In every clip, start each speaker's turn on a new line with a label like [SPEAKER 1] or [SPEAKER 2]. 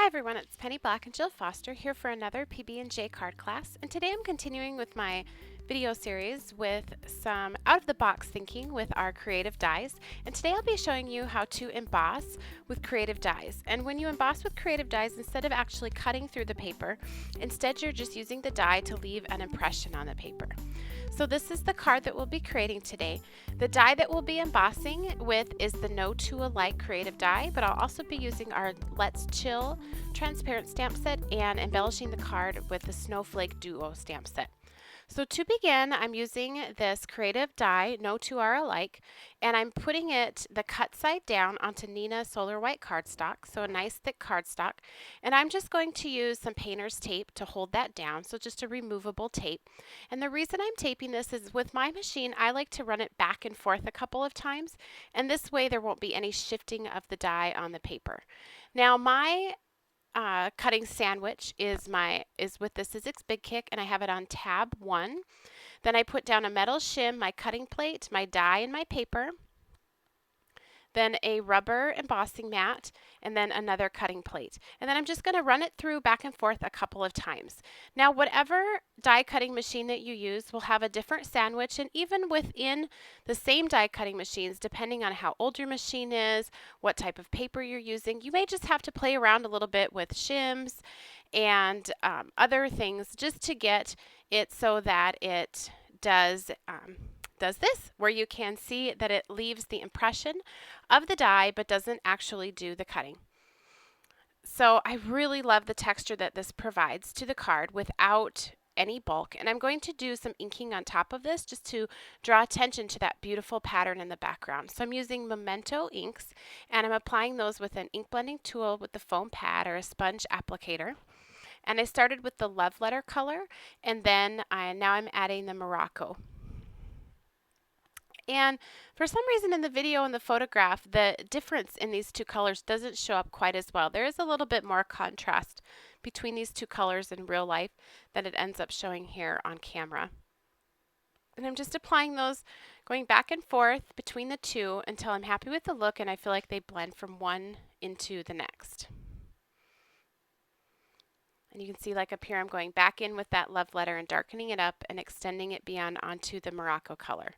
[SPEAKER 1] everyone, it's Penny Black and Jill Foster here for another PB&J card class, and today I'm continuing with my video series with some out-of-the-box thinking with our creative dies, and today I'll be showing you how to emboss with creative dies. And when you emboss with creative dies, instead of actually cutting through the paper, instead you're just using the die to leave an impression on the paper. So this is the card that we'll be creating today. The die that we'll be embossing with is the No Two Alike creative die, but I'll also be using our Let's Chill transparent stamp set and embellishing the card with the Snowflake Duo stamp set. So to begin, I'm using this creative die, No Two Are Alike, and I'm putting it the cut side down onto Nina Solar White cardstock, so a nice thick cardstock. And I'm just going to use some painter's tape to hold that down, so just a removable tape. And the reason I'm taping this is with my machine, I like to run it back and forth a couple of times, and this way there won't be any shifting of the die on the paper. Now my cutting sandwich is with the Sizzix Big Kick, and I have it on tab 1. Then I put down a metal shim, my cutting plate, my die, and my paper. Then a rubber embossing mat, and then another cutting plate. And then I'm just going to run it through back and forth a couple of times. Now, whatever die cutting machine that you use will have a different sandwich, and even within the same die cutting machines, depending on how old your machine is, what type of paper you're using, you may just have to play around a little bit with shims and other things just to get it so that it does this, where you can see that it leaves the impression of the die but doesn't actually do the cutting. So I really love the texture that this provides to the card without any bulk, and I'm going to do some inking on top of this just to draw attention to that beautiful pattern in the background. So I'm using Memento inks, and I'm applying those with an ink blending tool with the foam pad or a sponge applicator. And I started with the love letter color, and then now I'm adding the Morocco. And for some reason in the video and the photograph, the difference in these two colors doesn't show up quite as well. There is a little bit more contrast between these two colors in real life than it ends up showing here on camera. And I'm just applying those, going back and forth between the two until I'm happy with the look and I feel like they blend from one into the next. And you can see, like up here, I'm going back in with that love letter and darkening it up and extending it beyond onto the Morocco color.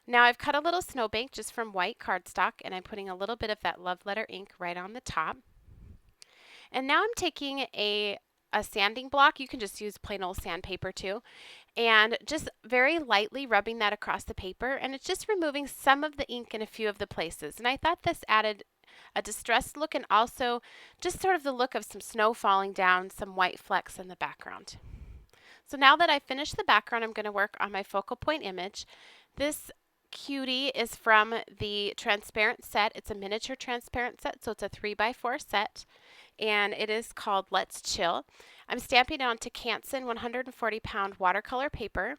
[SPEAKER 1] Now I've cut a little snowbank just from white cardstock, and I'm putting a little bit of that love letter ink right on the top. And now I'm taking a sanding block. You can just use plain old sandpaper too, and just very lightly rubbing that across the paper, and it's just removing some of the ink in a few of the places. And I thought this added a distressed look and also just sort of the look of some snow falling down, some white flecks in the background. So now that I've finished the background, I'm going to work on my focal point image. This cutie is from the transparent set. It's a miniature transparent set, so it's a 3x4 set, and it is called Let's Chill. I'm stamping it onto Canson 140-pound watercolor paper,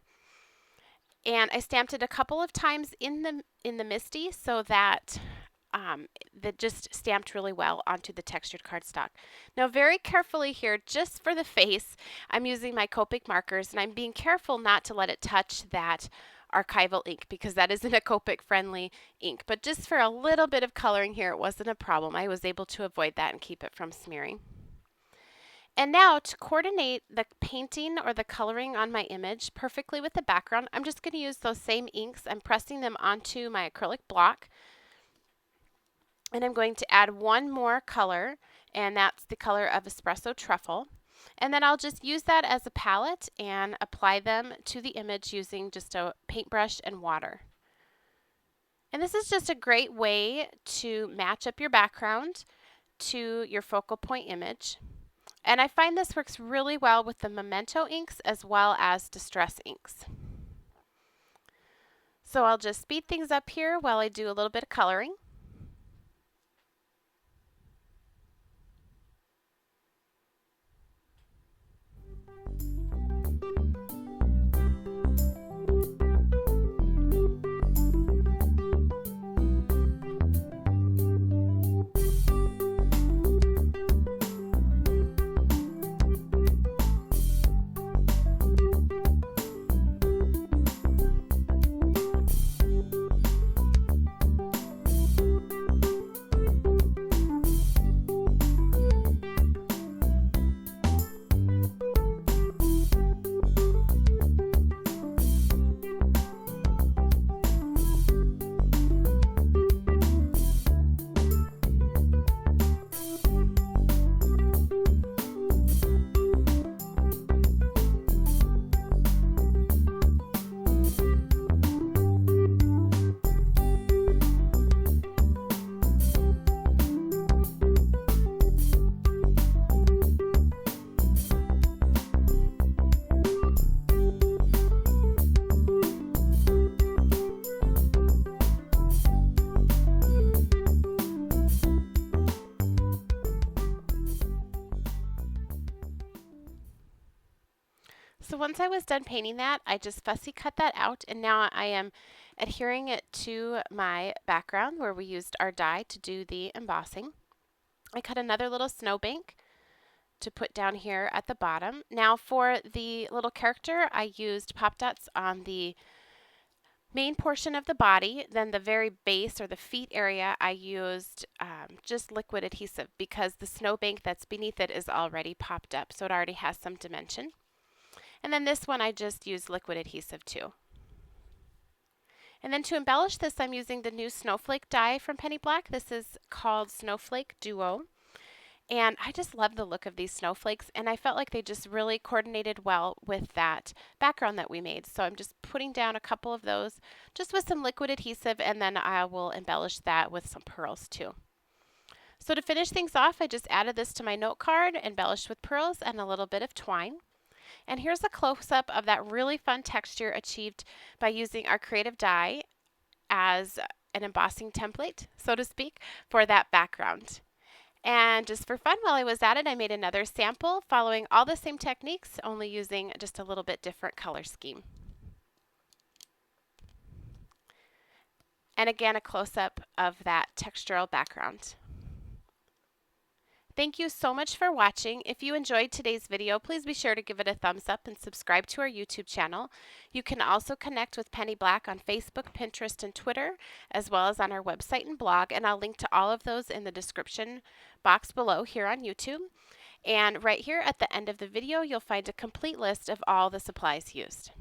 [SPEAKER 1] and I stamped it a couple of times in the MISTI so that that just stamped really well onto the textured cardstock. Now very carefully here, just for the face, I'm using my Copic markers, and I'm being careful not to let it touch that archival ink because that isn't a Copic friendly ink. But just for a little bit of coloring here, it wasn't a problem. I was able to avoid that and keep it from smearing. And now to coordinate the painting or the coloring on my image perfectly with the background, I'm just going to use those same inks. I'm pressing them onto my acrylic block. And I'm going to add one more color, and that's the color of Espresso Truffle. And then I'll just use that as a palette and apply them to the image using just a paintbrush and water. And this is just a great way to match up your background to your focal point image. And I find this works really well with the Memento inks as well as Distress inks. So I'll just speed things up here while I do a little bit of coloring. So once I was done painting that, I just fussy cut that out, and now I am adhering it to my background where we used our die to do the embossing. I cut another little snowbank to put down here at the bottom. Now for the little character, I used pop dots on the main portion of the body. Then the very base or the feet area, I used just liquid adhesive because the snowbank that's beneath it is already popped up, so it already has some dimension. And then this one I just used liquid adhesive too. And then to embellish this, I'm using the new Snowflake die from Penny Black. This is called Snowflake Duo. And I just love the look of these snowflakes, and I felt like they just really coordinated well with that background that we made. So I'm just putting down a couple of those just with some liquid adhesive, and then I will embellish that with some pearls too. So to finish things off, I just added this to my note card, embellished with pearls and a little bit of twine. And here's a close-up of that really fun texture achieved by using our creative die as an embossing template, so to speak, for that background. And just for fun, while I was at it, I made another sample following all the same techniques, only using just a little bit different color scheme. And again, a close-up of that textural background. Thank you so much for watching. If you enjoyed today's video, please be sure to give it a thumbs up and subscribe to our YouTube channel. You can also connect with Penny Black on Facebook, Pinterest, and Twitter, as well as on our website and blog, and I'll link to all of those in the description box below here on YouTube. And right here at the end of the video, you'll find a complete list of all the supplies used.